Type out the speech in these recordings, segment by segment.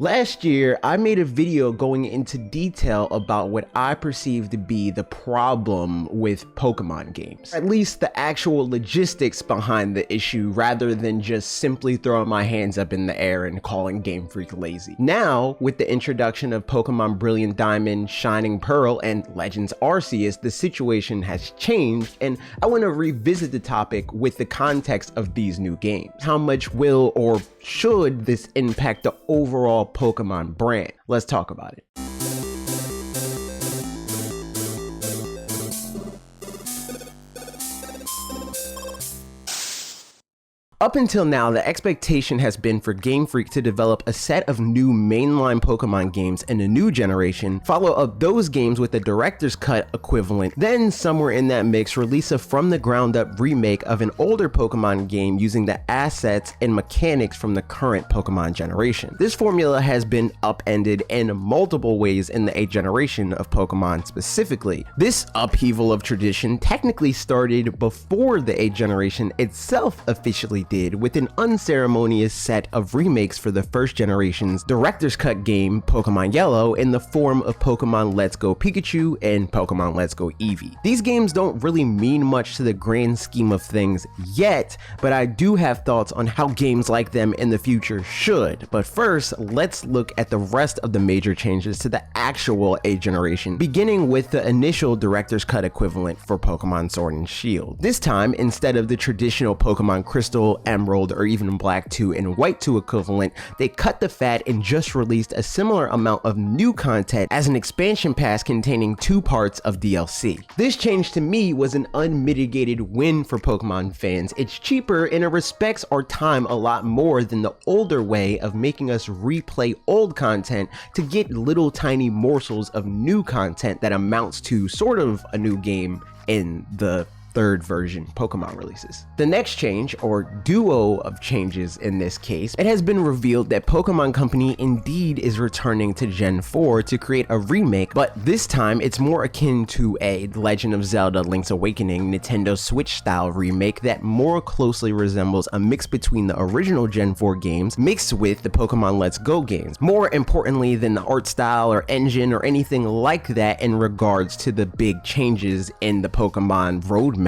Last year, I made a video going into detail about what I perceive to be the problem with Pokemon games. At least the actual logistics behind the issue, rather than just simply throwing my hands up in the air and calling Game Freak lazy. Now, with the introduction of Pokemon Brilliant Diamond, Shining Pearl, and Legends Arceus, the situation has changed, and I want to revisit the topic with the context of these new games. How much will or should this impact the overall Pokemon brand? Let's talk about it. Up until now, the expectation has been for Game Freak to develop a set of new mainline Pokemon games in a new generation, follow up those games with a director's cut equivalent, then somewhere in that mix release a from the ground up remake of an older Pokemon game using the assets and mechanics from the current Pokemon generation. This formula has been upended in multiple ways in the 8th generation of Pokemon specifically. This upheaval of tradition technically started before the 8th generation itself officially did, with an unceremonious set of remakes for the first generation's director's cut game Pokemon Yellow in the form of Pokemon Let's Go Pikachu and Pokemon Let's Go Eevee. These games don't really mean much to the grand scheme of things yet, but I do have thoughts on how games like them in the future should. But first, let's look at the rest of the major changes to the actual 8th generation, beginning with the initial director's cut equivalent for Pokemon Sword and Shield. This time, instead of the traditional Pokemon Crystal, Emerald, or even Black 2 and White 2 equivalent, they cut the fat and just released a similar amount of new content as an expansion pass containing 2 parts of DLC. This change to me was an unmitigated win for Pokemon fans. It's cheaper and it respects our time a lot more than the older way of making us replay old content to get little tiny morsels of new content that amounts to sort of a new game in the 3rd version Pokemon releases. The next change, or duo of changes in this case, it has been revealed that Pokemon Company indeed is returning to Gen 4 to create a remake, but this time it's more akin to a Legend of Zelda Link's Awakening Nintendo Switch style remake that more closely resembles a mix between the original Gen 4 games mixed with the Pokemon Let's Go games, more importantly than the art style or engine or anything like that in regards to the big changes in the Pokemon roadmap.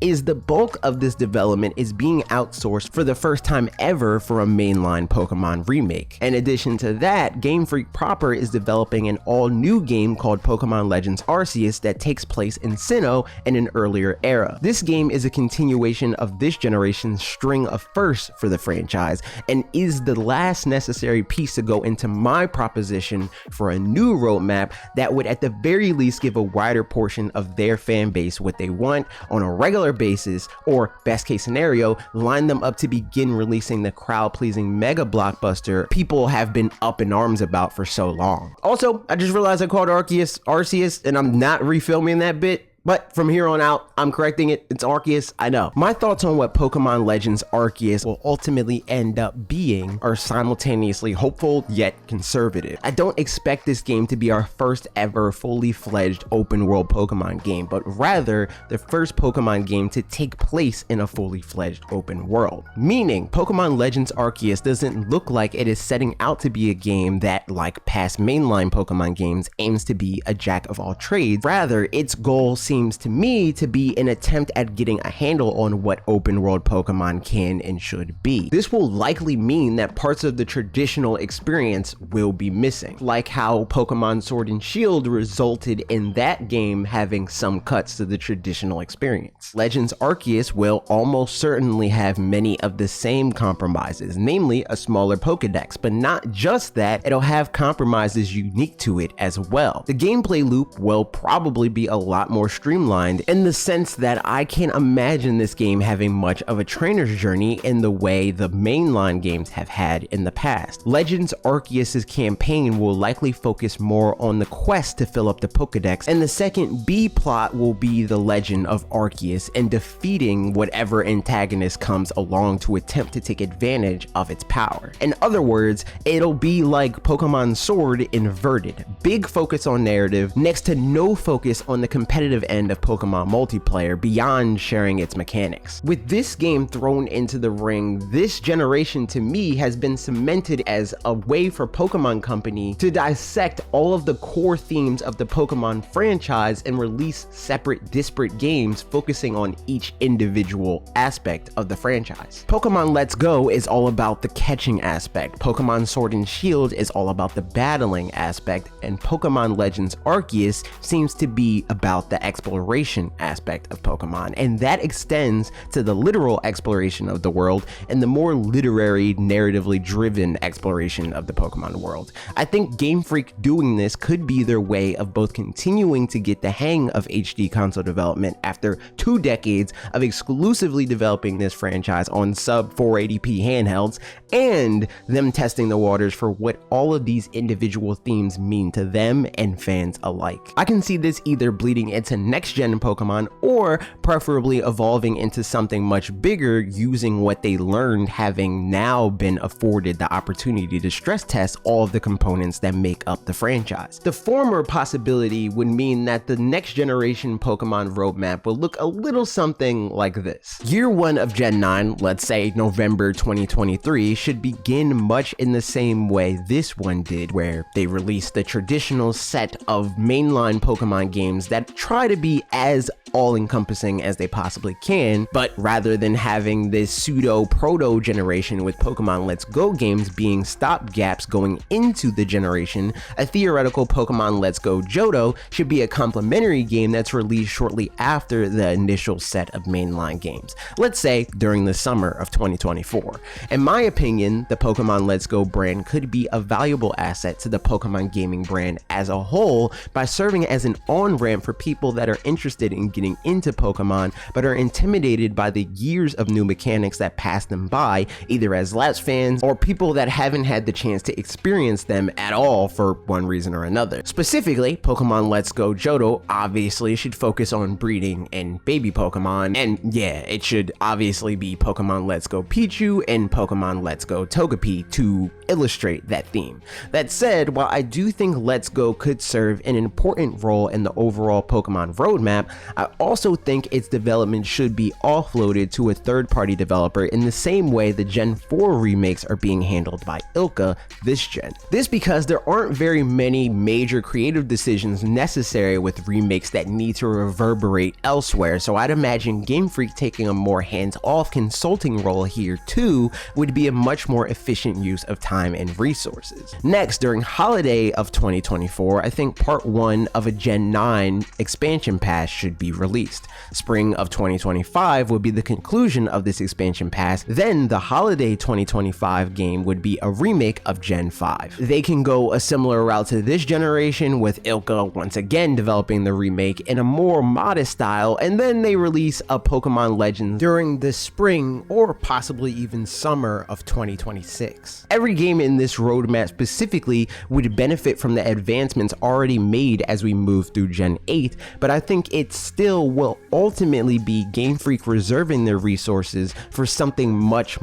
Is the bulk of this development is being outsourced for the first time ever for a mainline Pokemon remake. In addition to that, Game Freak proper is developing an all-new game called Pokemon Legends Arceus that takes place in Sinnoh in an earlier era. This game is a continuation of this generation's string of firsts for the franchise and is the last necessary piece to go into my proposition for a new roadmap that would at the very least give a wider portion of their fan base what they want on a regular basis, or best case scenario, line them up to begin releasing the crowd-pleasing mega blockbuster people have been up in arms about for so long. Also, I just realized I called Arceus and I'm not refilming that bit. But from here on out, I'm correcting it. It's Arceus, I know. My thoughts on what Pokemon Legends Arceus will ultimately end up being are simultaneously hopeful yet conservative. I don't expect this game to be our first ever fully fledged open world Pokemon game, but rather the first Pokemon game to take place in a fully fledged open world. Meaning, Pokemon Legends Arceus doesn't look like it is setting out to be a game that, like past mainline Pokemon games, aims to be a jack of all trades. Rather, its goal seems to me to be an attempt at getting a handle on what open world Pokemon can and should be. This will likely mean that parts of the traditional experience will be missing, like how Pokemon Sword and Shield resulted in that game having some cuts to the traditional experience. Legends Arceus will almost certainly have many of the same compromises, namely a smaller Pokedex, but not just that, it'll have compromises unique to it as well. The gameplay loop will probably be a lot more streamlined in the sense that I can't imagine this game having much of a trainer's journey in the way the mainline games have had in the past. Legends Arceus' campaign will likely focus more on the quest to fill up the Pokedex, and the second B plot will be the legend of Arceus and defeating whatever antagonist comes along to attempt to take advantage of its power. In other words, it'll be like Pokemon Sword inverted. Big focus on narrative next to no focus on the competitive end of Pokemon multiplayer beyond sharing its mechanics. With this game thrown into the ring, this generation to me has been cemented as a way for Pokemon Company to dissect all of the core themes of the Pokemon franchise and release separate, disparate games focusing on each individual aspect of the franchise. Pokemon Let's Go is all about the catching aspect, Pokemon Sword and Shield is all about the battling aspect, and Pokemon Legends Arceus seems to be about the exploration aspect of Pokemon, and that extends to the literal exploration of the world and the more literary, narratively driven exploration of the Pokemon world. I think Game Freak doing this could be their way of both continuing to get the hang of HD console development after 2 decades of exclusively developing this franchise on sub 480p handhelds, and them testing the waters for what all of these individual themes mean to them and fans alike. I can see this either bleeding into next-gen Pokemon or preferably evolving into something much bigger using what they learned, having now been afforded the opportunity to stress test all of the components that make up the franchise. The former possibility would mean that the next generation Pokemon roadmap will look a little something like this. Year 1 of Gen 9, let's say November 2023, should begin much in the same way this one did, where they released the traditional set of mainline Pokemon games that try to be as all-encompassing as they possibly can, but rather than having this pseudo-proto generation with Pokemon Let's Go games being stopgaps going into the generation, a theoretical Pokemon Let's Go Johto should be a complementary game that's released shortly after the initial set of mainline games, let's say during the summer of 2024. In my opinion, the Pokemon Let's Go brand could be a valuable asset to the Pokemon gaming brand as a whole by serving as an on-ramp for people that are interested in getting into Pokemon but are intimidated by the years of new mechanics that pass them by, either as lapsed fans or people that haven't had the chance to experience them at all for one reason or another. Specifically, Pokemon Let's Go Johto obviously should focus on breeding and baby Pokemon, and yeah, it should obviously be Pokemon Let's Go Pichu and Pokemon Let's Go Togepi to illustrate that theme. That said, while I do think Let's Go could serve an important role in the overall Pokemon roadmap, I also think its development should be offloaded to a third-party developer in the same way the Gen 4 remakes are being handled by ILCA this gen. This because there aren't very many major creative decisions necessary with remakes that need to reverberate elsewhere, so I'd imagine Game Freak taking a more hands-off consulting role here too would be a much more efficient use of time and resources. Next, during holiday of 2024, I think part 1 of a Gen 9 expansion pass should be released. Spring of 2025 would be the conclusion of this expansion pass, then the holiday 2025 game would be a remake of Gen 5. They can go a similar route to this generation with ILCA once again developing the remake in a more modest style, and then they release a Pokemon Legends during the spring or possibly even summer of 2026. Every game in this roadmap specifically would benefit from the advancements already made as we move through Gen 8, but I think it still will ultimately be Game Freak reserving their resources for something much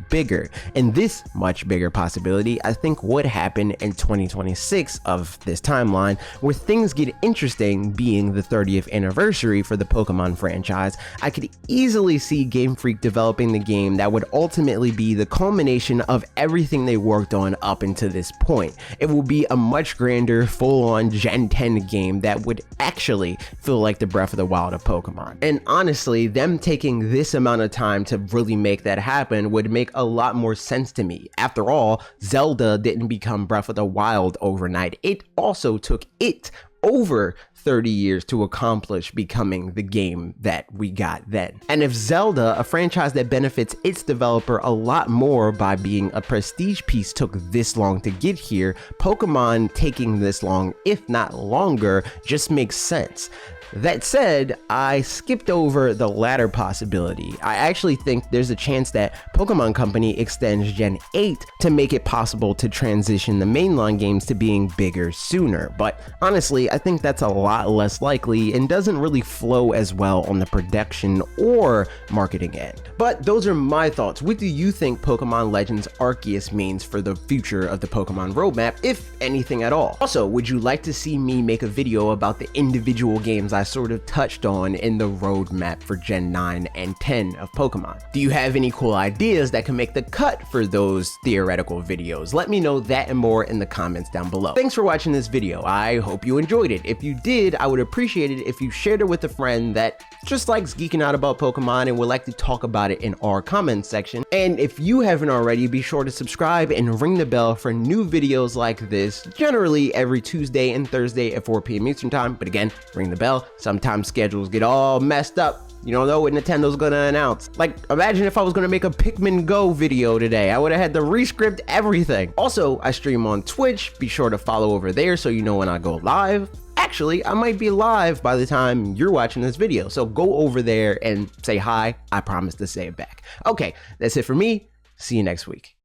bigger, and this much bigger possibility I think would happen in 2026 of this timeline, where things get interesting. Being the 30th anniversary for the Pokemon franchise, I could easily see Game Freak developing the game that would ultimately be the culmination of everything they worked on up until this point. It will be a much grander, full-on Gen 10 game that would actually feel like the Breath of the Wild of Pokemon. And honestly, them taking this amount of time to really make that happen would make a lot more sense to me. After all, Zelda didn't become Breath of the Wild overnight. It also took it over 30 years to accomplish becoming the game that we got then. And if Zelda, a franchise that benefits its developer a lot more by being a prestige piece, took this long to get here, Pokemon taking this long, if not longer, just makes sense. That said, I skipped over the latter possibility. I actually think there's a chance that Pokemon Company extends Gen 8 to make it possible to transition the mainline games to being bigger sooner, but honestly, I think that's a lot less likely and doesn't really flow as well on the production or marketing end. But those are my thoughts. What do you think Pokemon Legends Arceus means for the future of the Pokemon roadmap, if anything at all? Also, would you like to see me make a video about the individual games I sort of touched on in the roadmap for Gen 9 and 10 of Pokemon. Do you have any cool ideas that can make the cut for those theoretical videos? Let me know that and more in the comments down below. Thanks for watching this video. I hope you enjoyed it. If you did, I would appreciate it if you shared it with a friend that just likes geeking out about Pokemon and would like to talk about it in our comments section. And if you haven't already, be sure to subscribe and ring the bell for new videos like this, generally every Tuesday and Thursday at 4 p.m. Eastern time. But again, ring the bell. Sometimes schedules get all messed up. You don't know what Nintendo's gonna announce. Like, imagine if I was gonna make a Pikmin Go video today. I would have had to rescript everything. Also, I stream on Twitch. Be sure to follow over there so you know when I go live. Actually, I might be live by the time you're watching this video, so go over there and say hi. I promise to say it back. Okay, that's it for me. See you next week.